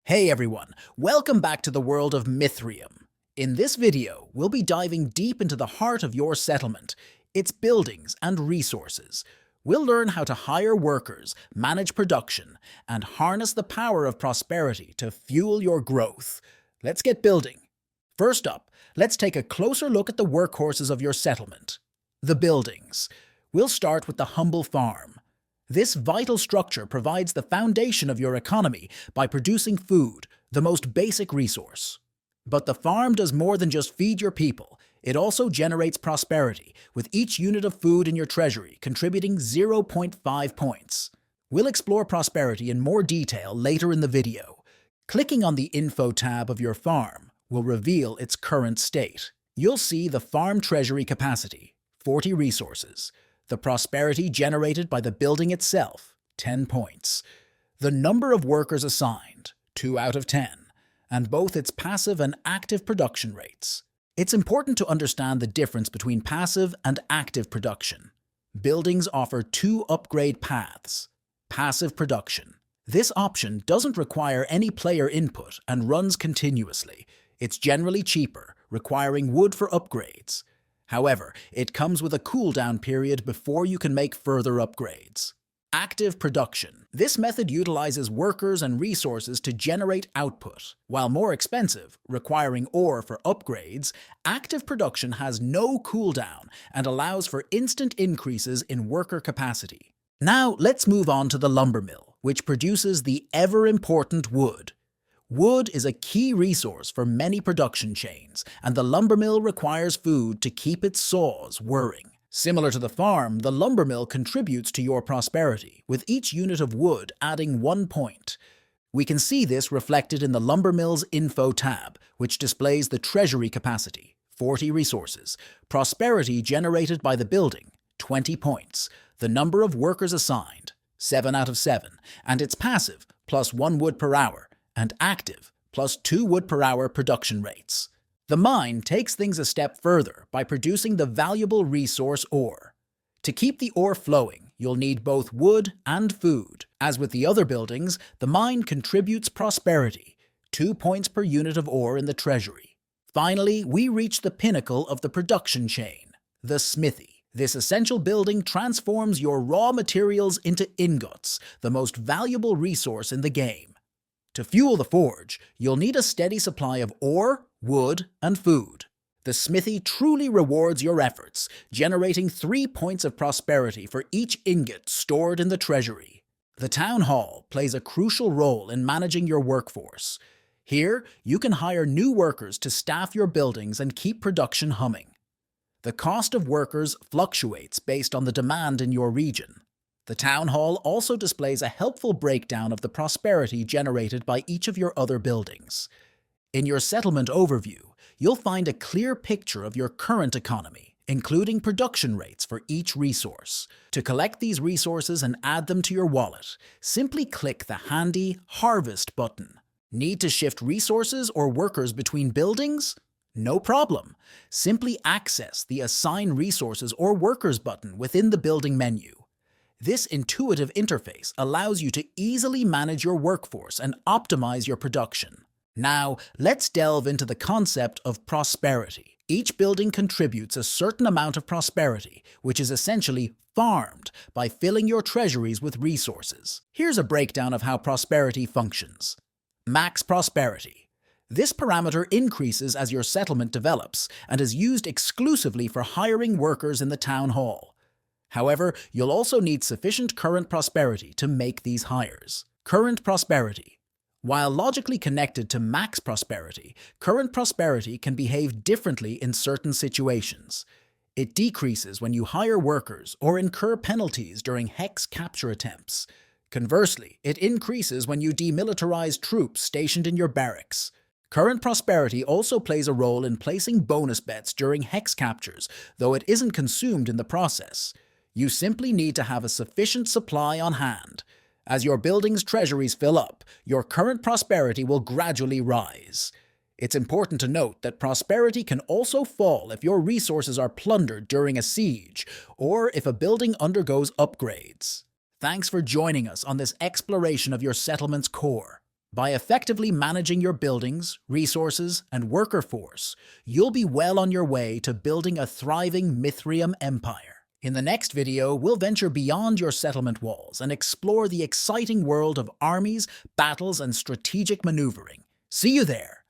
Hey everyone, welcome back to the world of Mithraeum. In this video, we'll be diving deep into the heart of your settlement, its buildings and resources. We'll learn how to hire workers, manage production, and harness the power of prosperity to fuel your growth. Let's get building. First up, let's take a closer look at the workhorses of your settlement. The buildings. We'll start with the humble farm. This vital structure provides the foundation of your economy by producing food, the most basic resource. But the farm does more than just feed your people. It also generates prosperity, with each unit of food in your treasury contributing 0.5 points. We'll explore prosperity in more detail later in the video. Clicking on the Info tab of your farm will reveal its current state. You'll see the farm treasury capacity, 40 resources. The prosperity generated by the building itself, 10 points. The number of workers assigned, 2 out of 10, and both its passive and active production rates. It's important to understand the difference between passive and active production. Buildings offer 2 upgrade paths. Passive production. This option doesn't require any player input and runs continuously. It's generally cheaper, requiring wood for upgrades. However, it comes with a cooldown period before you can make further upgrades. Active production. This method utilizes workers and resources to generate output. While more expensive, requiring ore for upgrades, active production has no cooldown and allows for instant increases in worker capacity. Now let's move on to the lumber mill, which produces the ever-important wood. Wood is a key resource for many production chains, and the lumber mill requires food to keep its saws whirring. Similar to the farm, the lumber mill contributes to your prosperity, with each unit of wood adding 1 point. We can see this reflected in the lumber mill's Info tab, which displays the treasury capacity, 40 resources, prosperity generated by the building, 20 points, the number of workers assigned, 7 out of 7, and its passive, plus 1 wood per hour, and active, plus 2 wood per hour production rates. The mine takes things a step further by producing the valuable resource ore. To keep the ore flowing, you'll need both wood and food. As with the other buildings, the mine contributes prosperity, 2 points per unit of ore in the treasury. Finally, we reach the pinnacle of the production chain, the smithy. This essential building transforms your raw materials into ingots, the most valuable resource in the game. To fuel the forge, you'll need a steady supply of ore, wood, and food. The smithy truly rewards your efforts, generating 3 points of prosperity for each ingot stored in the treasury. The town hall plays a crucial role in managing your workforce. Here, you can hire new workers to staff your buildings and keep production humming. The cost of workers fluctuates based on the demand in your region. The town hall also displays a helpful breakdown of the prosperity generated by each of your other buildings. In your settlement overview, you'll find a clear picture of your current economy, including production rates for each resource. To collect these resources and add them to your wallet, simply click the handy Harvest button. Need to shift resources or workers between buildings? No problem. Simply access the Assign Resources or Workers button within the building menu. This intuitive interface allows you to easily manage your workforce and optimize your production. Now, let's delve into the concept of prosperity. Each building contributes a certain amount of prosperity, which is essentially farmed by filling your treasuries with resources. Here's a breakdown of how prosperity functions. Max prosperity. This parameter increases as your settlement develops and is used exclusively for hiring workers in the town hall. However, you'll also need sufficient current prosperity to make these hires. Current prosperity. While logically connected to max prosperity, current prosperity can behave differently in certain situations. It decreases when you hire workers or incur penalties during hex capture attempts. Conversely, it increases when you demilitarize troops stationed in your barracks. Current prosperity also plays a role in placing bonus bets during hex captures, though it isn't consumed in the process. You simply need to have a sufficient supply on hand. As your building's treasuries fill up, your current prosperity will gradually rise. It's important to note that prosperity can also fall if your resources are plundered during a siege, or if a building undergoes upgrades. Thanks for joining us on this exploration of your settlement's core. By effectively managing your buildings, resources, and worker force, you'll be well on your way to building a thriving Mithraeum empire. In the next video, we'll venture beyond your settlement walls and explore the exciting world of armies, battles, and strategic maneuvering. See you there!